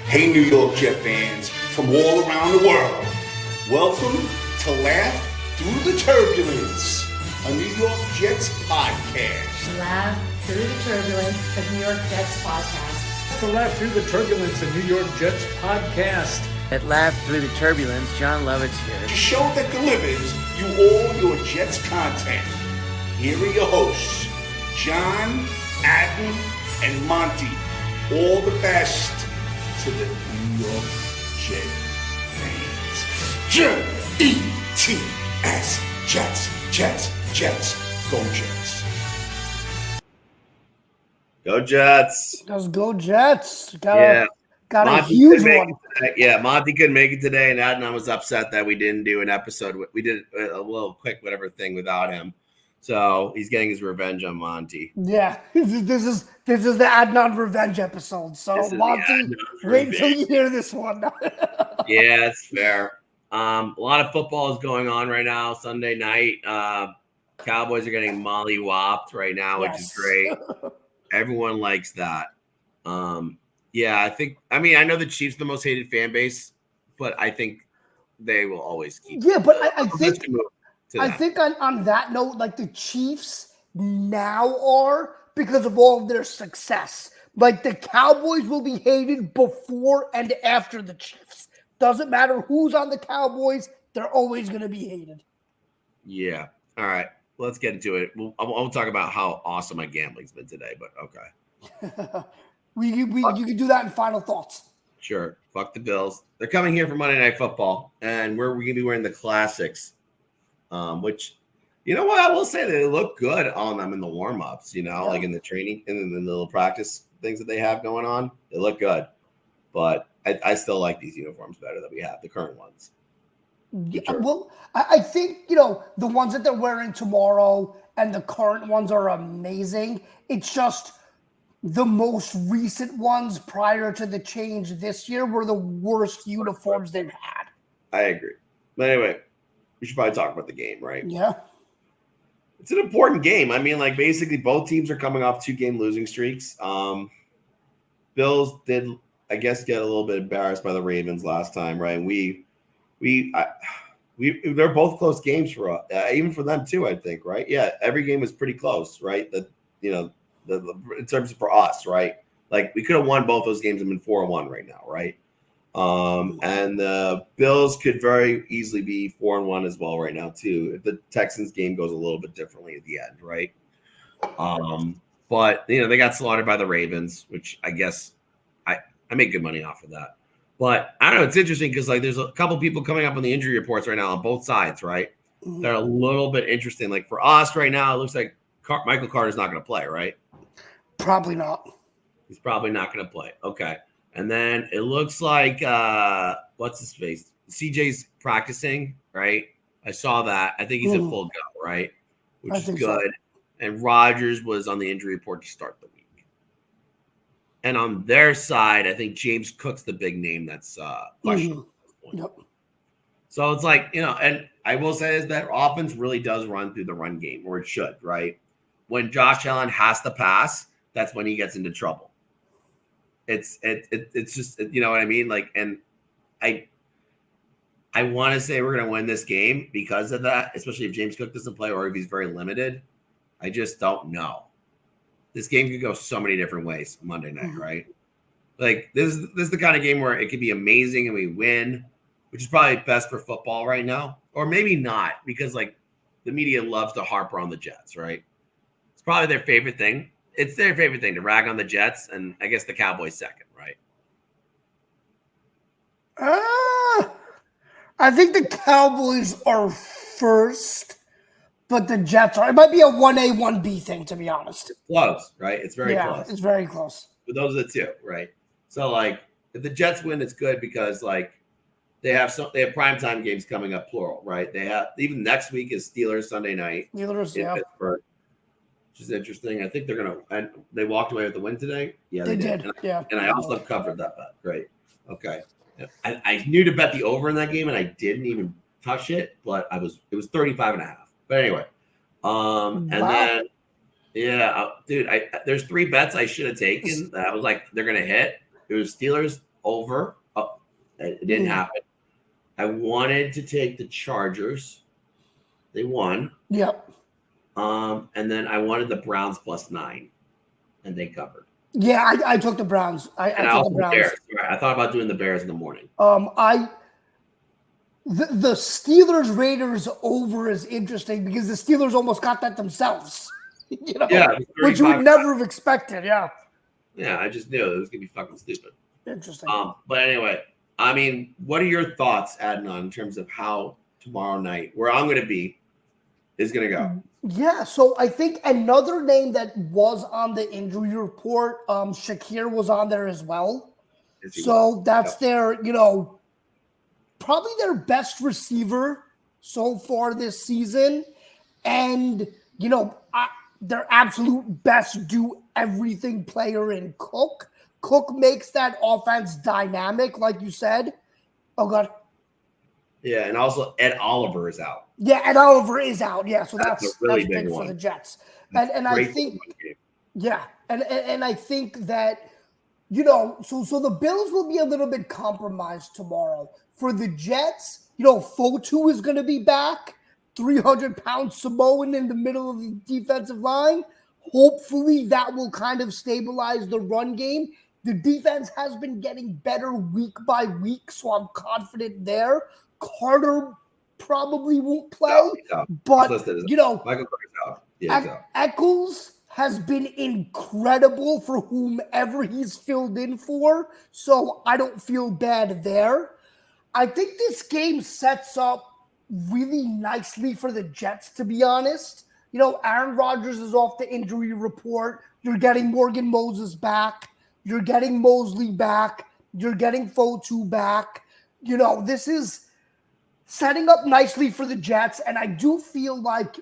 Hey, New York Jet fans from all around the world. Welcome to Laugh Through the Turbulence, a New York Jets podcast. Laugh Through the Turbulence, a New York Jets podcast. To Laugh Through the Turbulence, a New York Jets podcast. At Laugh Through the Turbulence, John Lovitz here. The show that delivers you all your Jets content. Here are your hosts, John, Adam, and Monty. All the best to the New York Jet fans. J-E-T-S, Jets, Jets, Jets, go Jets. Go Jets. Let's go Jets. Got a huge one. Yeah, Monty couldn't make it today, and Adnan was upset that we didn't do an episode. We did a little quick whatever thing without him. So he's getting his revenge on Monty. Yeah, this is the Adnan revenge episode. So Monty, wait until you hear this one. Yeah, that's fair. A lot of football is going on right now. Sunday night, Cowboys are getting molly-whopped right now, which is great. Everyone likes that. Yeah, I know the Chiefs are the most hated fan base, but I think they will always keep. Yeah, but I think on that note, like the Chiefs now are because of all of their success. Like the Cowboys will be hated before and after the Chiefs. Doesn't matter who's on the Cowboys, they're always going to be hated. Yeah. All right. Let's get into it. I'll talk about how awesome my gambling's been today, but okay. You can do that in final thoughts. Sure. Fuck the Bills. They're coming here for Monday Night Football, and we're going to be wearing the classics, which, you know what? I will say they look good on them in the warm-ups, like in the training and in the little practice things that they have going on. They look good, but I still like these uniforms better that we have, the current ones. Yeah, well, I think, the ones that they're wearing tomorrow and the current ones are amazing. It's just the most recent ones prior to the change this year were the worst uniforms they've had. I agree. But anyway, we should probably talk about the game, right? Yeah. It's an important game. I mean, like, basically both teams are coming off 2-game losing streaks. Bills did, I guess, get a little bit embarrassed by the Ravens last time, right? And they're both close games for us, even for them too, I think, right? Yeah, every game was pretty close, right? In terms of for us, right? Like we could have won both those games and been 4-1 right now, right? And the Bills could very easily be 4-1 as well right now too. If the Texans game goes a little bit differently at the end, right? But they got slaughtered by the Ravens, which I guess I make good money off of that. But I don't know. It's interesting because there's a couple people coming up on the injury reports right now on both sides, right? Mm-hmm. They're a little bit interesting. Like for us right now, it looks like Michael Carter's not going to play, right? Probably not. He's probably not going to play. Okay. And then it looks like what's his face? CJ's practicing, right? I saw that. I think he's a full go, right? Which is good. So. And Rodgers was on the injury report to start the week. And on their side, I think James Cook's the big name that's questionable at this point. Yep. So it's like, and I will say is that offense really does run through the run game, or it should, right? When Josh Allen has to pass, that's when he gets into trouble. It's just, you know what I mean? Like, and I want to say we're going to win this game because of that, especially if James Cook doesn't play or if he's very limited. I just don't know. This game could go so many different ways Monday night, right? Like this is the kind of game where it could be amazing and we win, which is probably best for football right now, or maybe not because the media loves to harp on the Jets, right? It's probably their favorite thing. It's their favorite thing to rag on the Jets, and I guess the Cowboys second, right? I think the Cowboys are first. But the Jets are. It might be a 1A, 1B thing, to be honest. Close, right? It's very close. It's very close. But those are the two, right? So, if the Jets win, it's good because, they have primetime games coming up, plural, right? They have even next week is Steelers Sunday night. Steelers, in Pittsburgh, which is interesting. I think they're gonna. And they walked away with the win today. Yeah, they did. And I also covered that bet. Great. Okay. I knew to bet the over in that game, and I didn't even touch it, but it was 35.5. But anyway, and then dude, there's 3 bets I should have taken that I was like, they're gonna hit. It was Steelers over. Oh, it didn't happen. I wanted to take the Chargers. They won. Yep. And then I wanted the Browns +9, and they covered. Yeah, I took the Browns. I took the Browns. Bears. Right. I thought about doing the Bears in the morning. The Steelers Raiders over is interesting because the Steelers almost got that themselves. Which you would never have expected. Yeah. Yeah, I just knew it was gonna be fucking stupid. Interesting. But anyway, I mean, what are your thoughts, Adnan, in terms of how tomorrow night, where I'm gonna be, is gonna go? Yeah, so I think another name that was on the injury report, Shakir was on there as well. So that's their, probably their best receiver so far this season. And, their absolute best do everything player in Cook. Cook makes that offense dynamic, like you said. Oh, God. Yeah, and also Ed Oliver is out. Yeah, Ed Oliver is out. Yeah, so that's really big for the Jets. And I think, yeah, and I think that, so the Bills will be a little bit compromised tomorrow. For the Jets, Fotu is going to be back. 300-pound Samoan in the middle of the defensive line. Hopefully that will kind of stabilize the run game. The defense has been getting better week by week, so I'm confident there. Carter probably won't play, but, Michael Carter's out. Yeah, Eccles has been incredible for whomever he's filled in for, so I don't feel bad there. I think this game sets up really nicely for the Jets, to be honest. Aaron Rodgers is off the injury report. You're getting Morgan Moses back. You're getting Mosley back. You're getting Fotu back. This is setting up nicely for the Jets, and I do feel like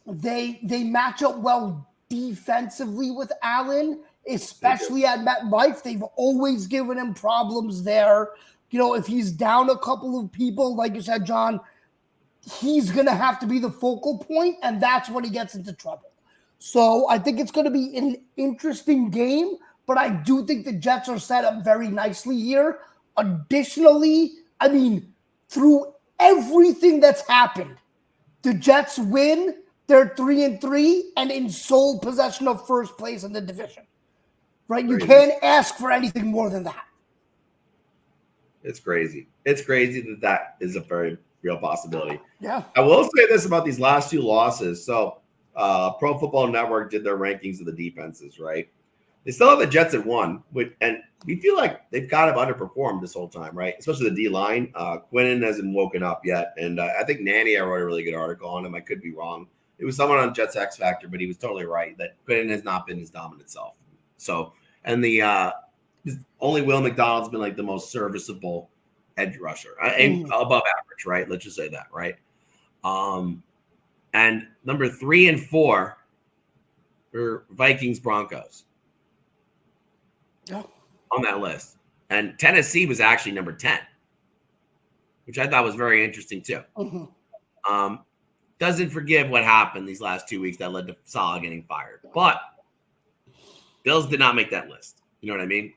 they match up well defensively with Allen, especially at MetLife. They've always given him problems there. If he's down a couple of people, like you said, John, he's going to have to be the focal point, and that's when he gets into trouble. So I think it's going to be an interesting game, but I do think the Jets are set up very nicely here. Additionally, through everything that's happened, the Jets win. They're 3-3 and in sole possession of first place in the division. Right? You can't ask for anything more than that. It's crazy. It's crazy that is a very real possibility. Yeah. I will say this about these last two losses. So Pro Football Network did their rankings of the defenses, right? They still have the Jets at 1, and we feel like they've kind of underperformed this whole time, right? Especially the D-line. Quinnen hasn't woken up yet, and I think Nanny, I wrote a really good article on him. I could be wrong. It was someone on Jets X Factor, but he was totally right that Quinnen has not been his dominant self. So, and the only Will McDonald's been like the most serviceable edge rusher, above average, right? Let's just say that, right? And number 3 and 4 were Vikings Broncos on that list, and Tennessee was actually number 10, which I thought was very interesting too. Doesn't forgive what happened these last 2 weeks that led to Saleh getting fired, but Bills did not make that list. You know what I mean?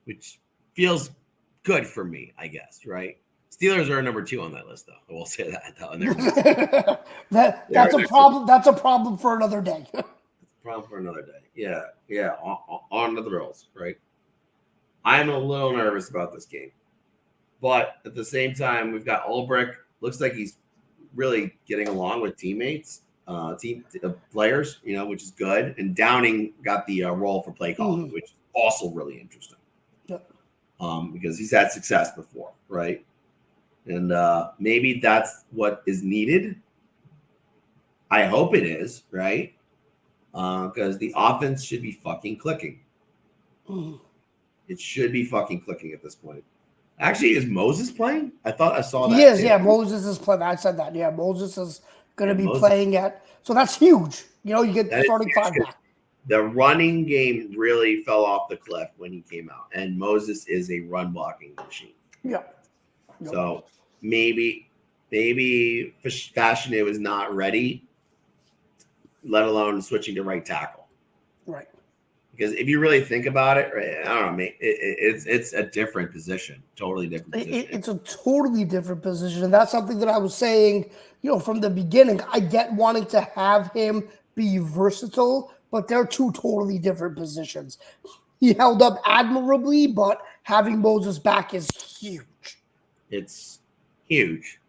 Which feels good for me, I guess, right? Steelers are number 2 on that list, though. I will say that, though. That's a problem. That's a problem for another day. Problem for another day. Yeah. On to the Bills, right? I'm a little nervous about this game, but at the same time, we've got Ulbrich. Looks like he's really getting along with teammates, players, which is good. And Downing got the role for play calling, which is also really interesting. Because he's had success before, right? And maybe that's what is needed. I hope it is, right? Because the offense should be fucking clicking. It should be fucking clicking at this point. Actually, is Moses playing? I thought I saw that. He is, yeah. Moses is playing. I said that. Yeah, Moses is going to be playing at. So that's huge. You get the starting 5 back. The running game really fell off the cliff when he came out, and Moses is a run blocking machine. Yeah. So maybe Fashanu is not ready, let alone switching to right tackle. Right. Because if you really think about it, right, I don't know, man, it's a different position, totally different position. It's a totally different position. And that's something that I was saying, from the beginning. I get wanting to have him be versatile, but they're two totally different positions. He held up admirably, but having Moses back is huge. It's huge.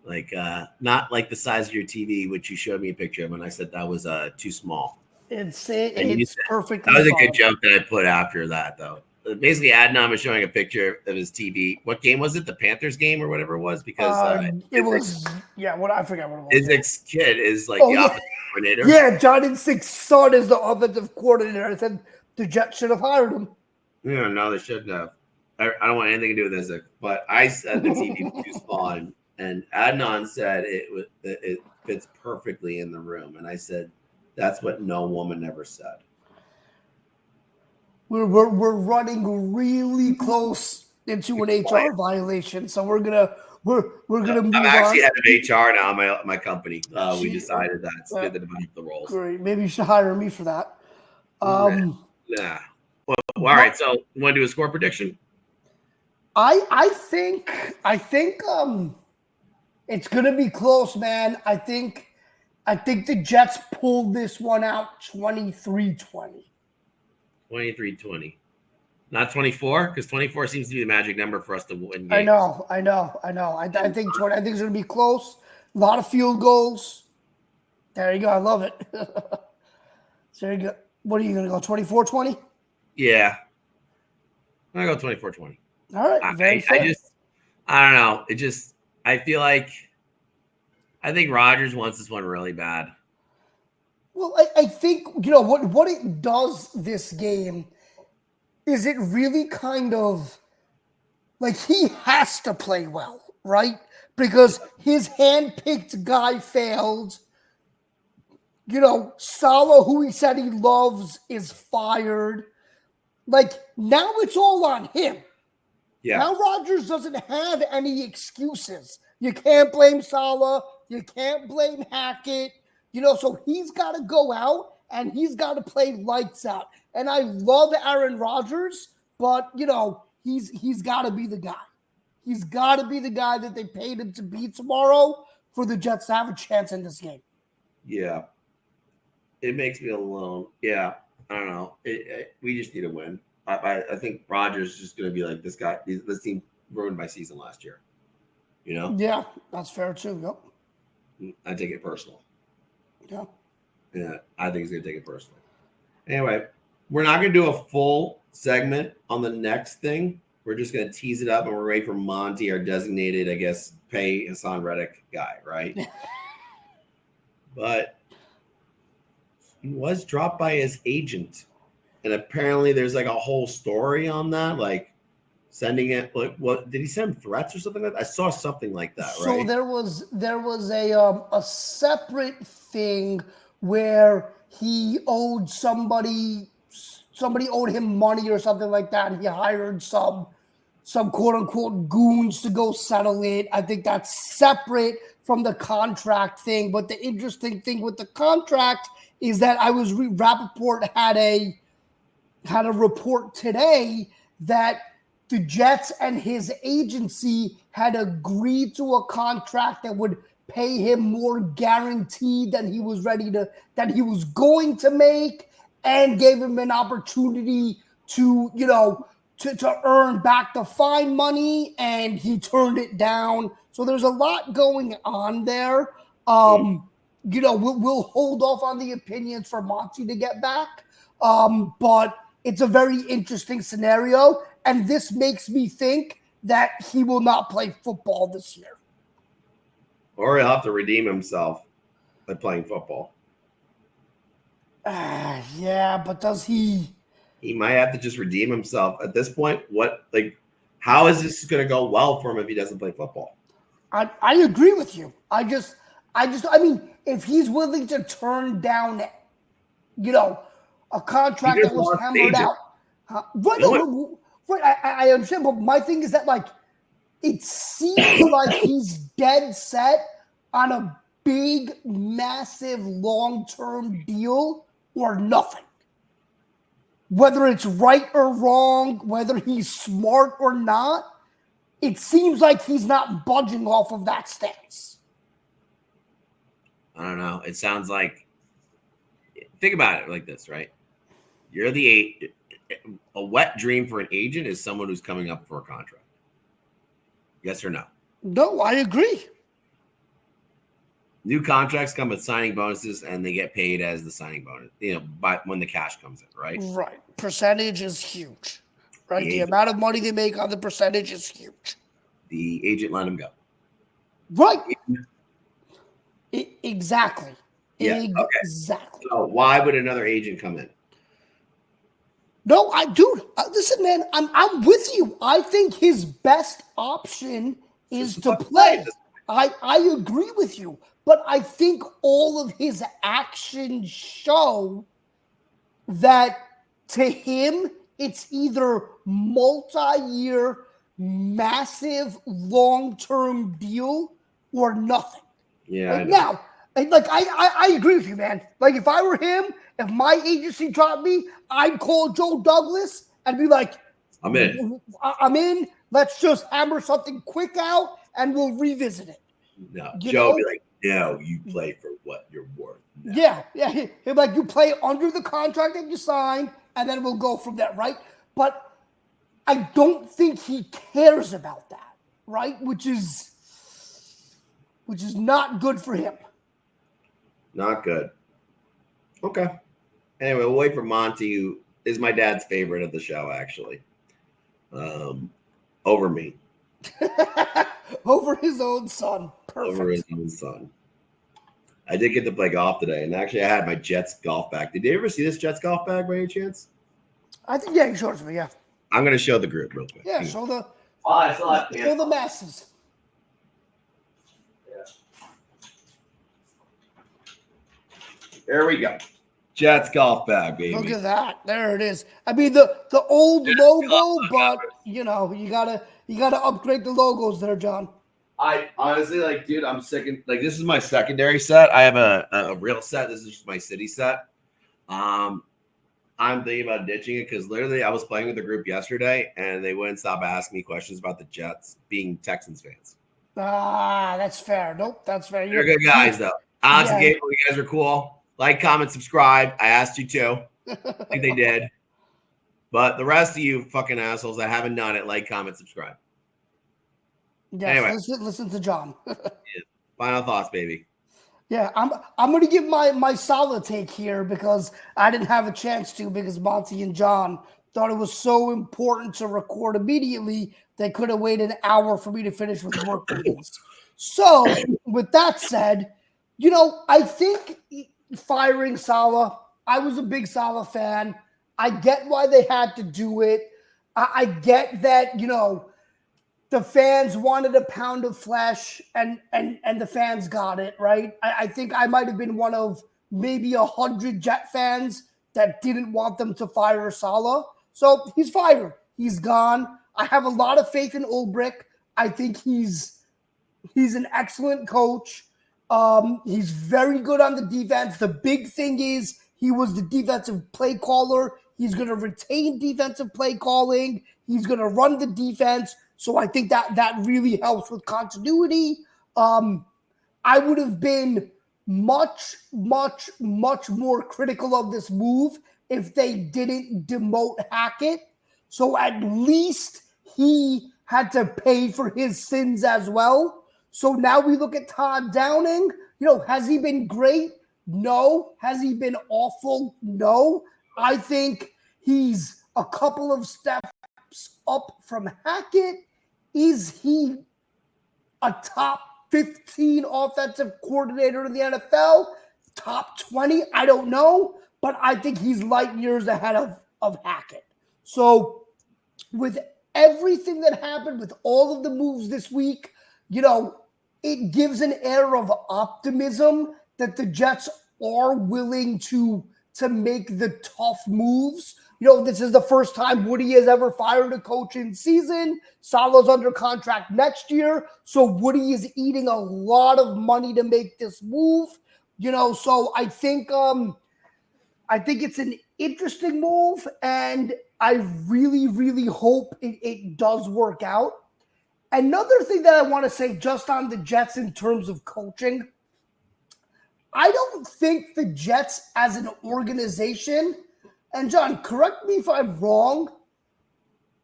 Like, not like the size of your TV, which you showed me a picture of, and I said that was too small. It's perfect. That was a good joke that I put after that, though. Basically, Adnan was showing a picture of his TV. What game was it? The Panthers game or whatever it was? Because it was, I forgot what it was. His ex-kid is like the offensive coordinator. Yeah, John Insig's son is the offensive coordinator. I said the Jets should have hired him. Yeah, no, they shouldn't have. I don't want anything to do with this, but I said the TV was too small, and Adnan said it fits perfectly in the room, and I said that's what no woman ever said. We're running really close into an HR violation, so we're gonna move on. I'm actually head of HR now in my company. We decided that to develop the roles. Great, maybe you should hire me for that. Yeah. Well, all right. So, you want to do a score prediction? I think it's gonna be close, man. I think the Jets pulled this one out 23-20. 23-20. Not 24, because 24 seems to be the magic number for us to win games. I know. I think it's gonna be close. A lot of field goals. There you go. I love it. So there you go. What are you gonna go? 24-20? Yeah. I'm gonna go 24-20. All right. Very fair. I don't know. I feel like I think Rodgers wants this one really bad. Well, I think, what it does this game is it really kind of like he has to play well, right? Because his hand-picked guy failed. Salah, who he said he loves, is fired. Like, now it's all on him. Yeah. Now Rodgers doesn't have any excuses. You can't blame Salah. You can't blame Hackett. So he's got to go out and he's got to play lights out. And I love Aaron Rodgers, but, he's got to be the guy. He's got to be the guy that they paid him to be tomorrow for the Jets to have a chance in this game. Yeah. It makes me alone. Yeah. I don't know. We just need a win. I think Rodgers is just going to be like, this team ruined my season last year. Yeah, that's fair too. Yep. I take it personal. Yeah. Yeah, I think he's going to take it personally. Anyway, we're not going to do a full segment on the next thing. We're just going to tease it up, and we're waiting for Monty, our designated, I guess, pay Hassan Reddick guy, right? But he was dropped by his agent. And apparently there's like a whole story on that, like sending it. Like, what did he send threats or something like that? I saw something like that, right? So there was a separate thing where he owed somebody owed him money or something like that, and he hired some quote unquote goons to go settle it. I think that's separate from the contract thing. But the interesting thing with the contract is that Rappaport had a report today that the Jets and his agency had agreed to a contract that would pay him more guaranteed than he was going to make, and gave him an opportunity to earn back the fine money, and he turned it down. So there's a lot going on there. We'll hold off on the opinions for Monty to get back. But it's a very interesting scenario, and this makes me think that he will not play football this year. Or he'll have to redeem himself by playing football. Yeah, but does he? He might have to just redeem himself at this point. How is this going to go well for him if he doesn't play football? I agree with you. I mean, if he's willing to turn down, a contract that was hammered out. Right. I understand, but my thing is that, like, it seems like he's dead set on a big, massive, long-term deal or nothing. whether it's right or wrong, whether he's smart or not, it seems like he's not budging off of that stance. I don't know. It sounds like, think about it like this, right? You're the a wet dream for an agent is someone who's coming up for a contract. Yes or no? No, I agree. New contracts come with signing bonuses, and they get paid as the signing bonus, when the cash comes in, right? Right. Percentage is huge, right? The amount of money they make on the percentage is huge. The agent let him go. Right. Exactly. Yeah. Exactly. So why would another agent come in? No, listen, man, I'm with you. I think his best option is to play. I agree with you, but I think all of his actions show that to him, it's either multi-year, massive, long-term deal or nothing. Yeah. Right now, I agree with you, man. Like, if I were him, if my agency dropped me, I'd call Joe Douglas and be like, I'm in. I'm in. Let's just hammer something quick out and we'll revisit it. No, Joe would be like, no, you play for what you're worth. No. Yeah. He'd be like, you play under the contract that you signed, and then we'll go from there, right? But I don't think he cares about that, right? Which is not good for him. Not good. Okay. Anyway, we'll wait for Monty, who is my dad's favorite of the show, actually. Over me. Over his own son. Perfect. Over his own son. I did get to play golf today, and actually I had my Jets golf bag. Did you ever see this Jets golf bag by any chance? I think, yeah, you showed it to me, yeah. I'm going to show the group real quick. Yeah, show the masses. There we go. Jets golf bag, baby. Look at that. There it is. I mean, the old logo, but you gotta upgrade the logos there, John. I honestly, dude, I'm sick. This is my secondary set. I have a real set. This is just my city set. I'm thinking about ditching it because literally I was playing with the group yesterday and they wouldn't stop asking me questions about the Jets being Texans fans. That's fair. Nope, that's fair. You're good guys, though. Alex and Gabriel, you guys are cool. Like, comment, subscribe. I asked you to. I think they did. But the rest of you fucking assholes that haven't done it, like, comment, subscribe. Yes, anyway. Listen to John. Yeah. Final thoughts, baby. Yeah, I'm going to give my solid take here because I didn't have a chance to because Monty and John thought it was so important to record immediately they could have waited an hour for me to finish with work meetings. So, with that said, I think firing Saleh, I was a big Saleh fan. I get why they had to do it. I get that, the fans wanted a pound of flesh and the fans got it, right? I think I might have been one of maybe 100 Jet fans that didn't want them to fire Saleh. So he's fired. He's gone. I have a lot of faith in Ulbrich. I think he's an excellent coach. He's very good on the defense. The big thing is he was the defensive play caller. He's going to retain defensive play calling. He's going to run the defense. So I think that really helps with continuity. I would have been much, much, much more critical of this move if they didn't demote Hackett. So at least he had to pay for his sins as well. So now we look at Todd Downing. Has he been great? No. Has he been awful? No. I think he's a couple of steps up from Hackett. Is he a top 15 offensive coordinator in the NFL? Top 20? I don't know. But I think he's light years ahead of Hackett. So with everything that happened, with all of the moves this week, it gives an air of optimism that the Jets are willing to make the tough moves. This is the first time Woody has ever fired a coach in season. Saleh's under contract next year. So Woody is eating a lot of money to make this move. So I think it's an interesting move, and I really, really hope it does work out. Another thing that I want to say just on the Jets in terms of coaching, I don't think the Jets as an organization, and John, correct me if I'm wrong,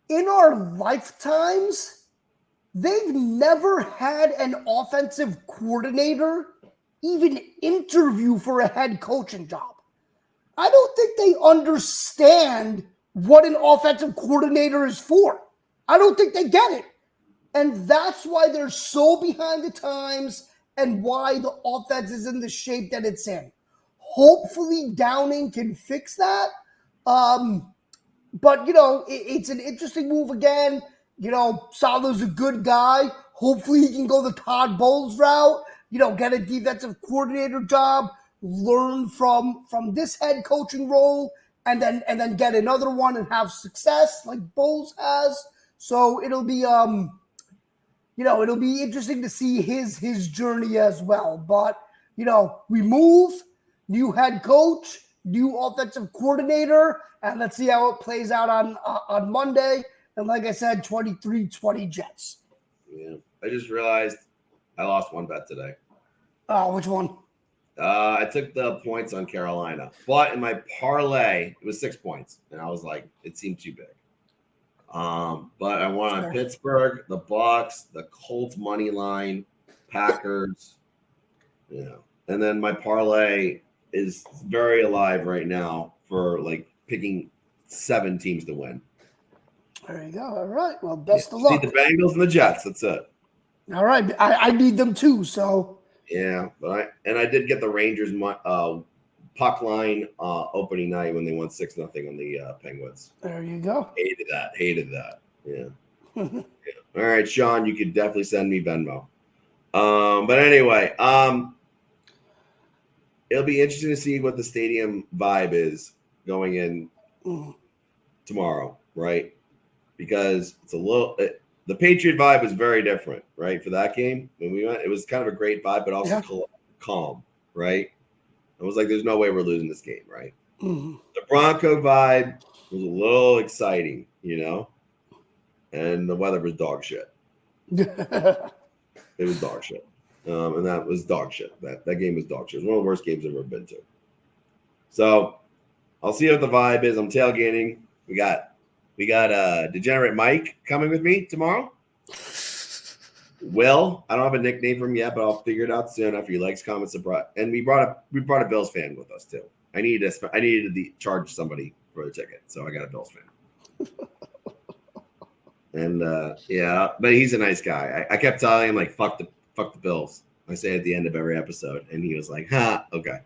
in our lifetimes, they've never had an offensive coordinator even interview for a head coaching job. I don't think they understand what an offensive coordinator is for. I don't think they get it. And that's why they're so behind the times and why the offense is in the shape that it's in. Hopefully Downing can fix that. But, it's an interesting move again. Salah's a good guy. Hopefully he can go the Todd Bowles route, get a defensive coordinator job, learn from this head coaching role, and then get another one and have success like Bowles has. So it'll be it'll be interesting to see his journey as well. But we move, new head coach, new offensive coordinator, and let's see how it plays out on Monday. And like I said, 23-20 Jets. Yeah, I just realized I lost one bet today. Oh, which one? I took the points on Carolina, but in my parlay, it was 6 points, and I was like, it seemed too big. But I won on Pittsburgh, the Bucks, the Colts money line, Packers, and then my parlay is very alive right now for like picking 7 teams to win. There you go. All right. Well, best of luck. See the Bengals and the Jets. That's it. All right. I need them too. So. Yeah, but I did get the Rangers puck line opening night when they won 6-0 on the Penguins. There you go. Hated that. Yeah. Yeah. All right, Sean, you could definitely send me Venmo. But anyway, it'll be interesting to see what the stadium vibe is going in tomorrow, right? Because it's the Patriot vibe was very different, right? For that game, when we went, it was kind of a great vibe, but also calm, right? It was like, there's no way we're losing this game, right? Mm-hmm. The Bronco vibe was a little exciting, and the weather was dog shit. It was dog shit. And that was dog shit. That game was dog shit. It was one of the worst games I've ever been to. So I'll see what the vibe is. I'm tailgating. We got Degenerate Mike coming with me tomorrow. Will, I don't have a nickname for him yet, but I'll figure it out soon after he likes, comments, and we brought a Bills fan with us too. I needed to charge somebody for the ticket, so I got a Bills fan. And but he's a nice guy. I kept telling him like fuck the Bills. I say at the end of every episode, and he was like, okay.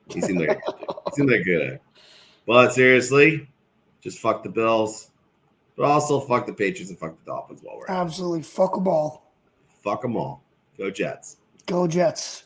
He seemed like a good. But seriously, just fuck the Bills, but also fuck the Patriots and fuck the Dolphins while we're at it. Absolutely. Fuck them all. Fuck them all. Go Jets. Go Jets.